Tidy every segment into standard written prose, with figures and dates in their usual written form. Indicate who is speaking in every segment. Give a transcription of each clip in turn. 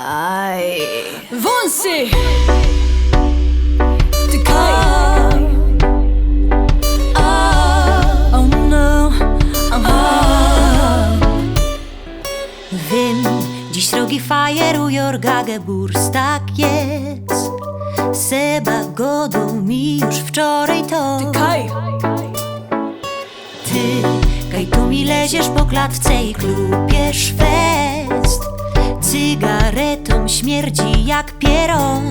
Speaker 1: Aj. Wąsy! Ty kaj! Oh no,
Speaker 2: Vin, dziś rogi fajeru Jorgage tak jest. Seba godą mi już wczoraj to.
Speaker 1: ty kaj!
Speaker 2: Ty, kaj tu mi leziesz po klatce i klupiesz fest. Cygaretą śmierdzi jak pieron.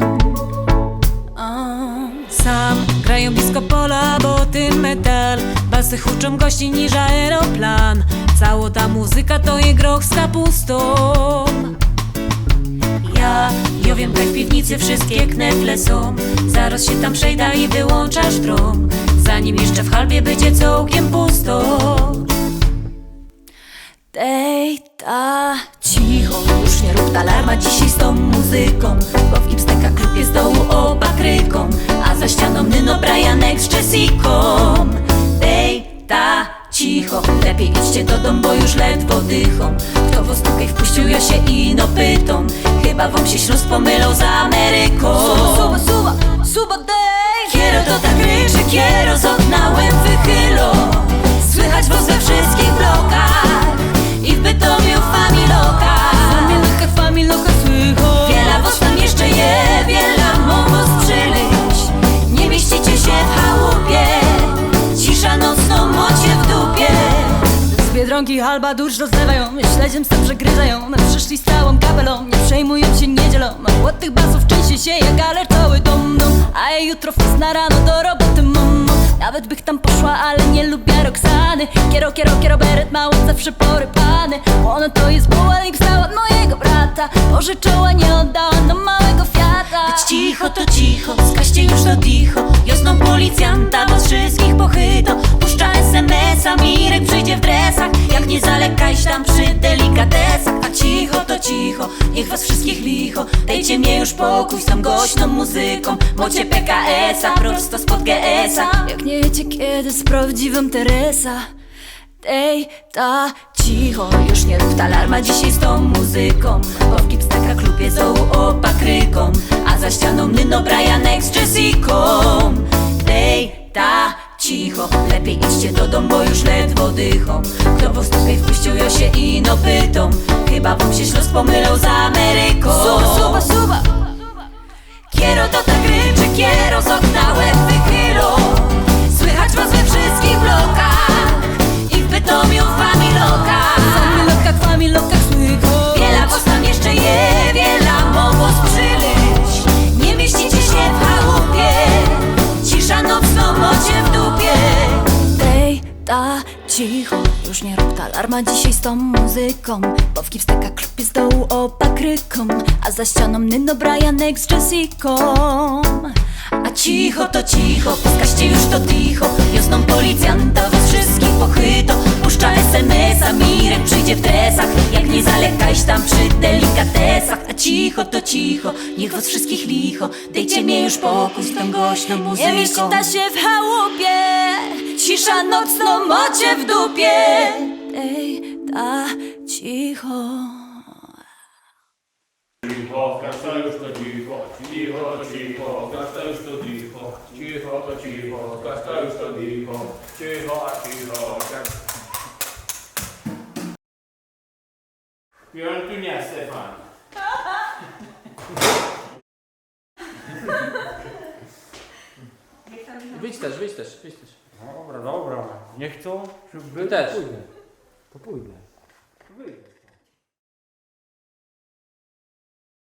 Speaker 3: Sam grają blisko pola, bo tym metal. Basy huczą gości niż aeroplan. Cała ta muzyka to jej groch z kapustą. Ja wiem, kaj w piwnicy wszystkie knefle są. Zaraz się tam przejda i wyłączasz drom, zanim jeszcze w halbie będzie całkiem pusto.
Speaker 1: Dej ta cicho, już nie rób alarma dzisiaj z tą muzyką, bo w Gipsteka klub jest dołu opakryką, a za ścianą Nyno Brianek z Jessiką. Dej ta cicho, lepiej idźcie do domu, bo już ledwo dychą. Kto was tutaj wpuścił, ja się ino pytam. Chyba wam się Śląsk pomylał z Ameryką. Suba, dej! Kiero to tak ryczy, kiero z okna łeb wychylą. Słychać was we wszystkich blokach i w Bytomiu familokach. Familokach słychać. Wiele was tam jeszcze je, wiele mogą sprzylić. Nie mieścicie się w chałupie, cisza nocną mocie w dupie. Z Biedronki halba dursz rozlewają, śledziem sam przegryzają. Na przyszli z całą kapelą, nie przejmują się niedzielą. A od tych basów częściej się jak galer cały dom. A ja jutro fest na rano do roboty mam. Nawet bych tam poszła, ale nie lubię Roxany. Kiero, beret mało zawsze porypany. Ona to jest buła i wstała od mojego brata. Pożyczała, nie oddała do małego Fiata.
Speaker 2: Być cicho to cicho, skaźcie już do dicho. Wiosną policjanta was wszystkich pochyto. Puszcza SMS-a, Mirek przyjdzie w dresach. Jak nie zalekajś tam przy delikatesach. A cicho to cicho, niech was wszystkich licho. Dejcie mnie już pokój z tą głośną muzyką. Mocie PKS-a, prosto spod GS-a.
Speaker 1: Jak nie wiecie kiedy z prawdziwym Teresa. Dej ta cicho, już nie rób alarma dzisiaj z tą muzyką, bo w Gipsteka klub jest dołu opakryką, a za ścianą Nyno Brianek z Jessiką. Dej ta cicho, lepiej idźcie do domu, bo już ledwo dychą. Kto was tutaj wpuścił, ja się ino pytam. Chyba wam się Śląsk pomylał z Ameryką. Suba. Kiero to tak ryczy, kiero z okna łeb wychylą. Słychać was we wszystkich blokach i w Bytomiu familokach. Familokach słychać. Wiele was tam jeszcze je, wiele mogło sprzylić. Nie mieścicie się w chałupie, cisza nocną mocie w dupie. Dej ta cicho, już nie rób alarma dzisiaj z tą muzyką, bo w Gipsteka klub jest dołu opakryką, a za ścianą Nyno Brianek z Jessiką.
Speaker 2: A cicho to cicho, skaźcie już to dicho. Wiosną policjanta was wszystkich pochyto. Puszcza SMS-a, Mirek przyjdzie w dresach. Jak nie zalekajś tam przy delikatesach. A cicho to cicho, niech was wszystkich licho. Dejcie mnie już pokój z tą głośną muzyką.
Speaker 1: Nie mieści ta się w chałupie, cisza nocną mocie w dupie. Dej ta cicho.
Speaker 4: Cicho, kasta już to cicho, kasta już to cicho, kasta już to cicho. Piątunia, Stefan.
Speaker 5: Wyjdź też.
Speaker 4: Dobra, niech to,
Speaker 5: Ty też.
Speaker 4: To pójdę. Wyjdę.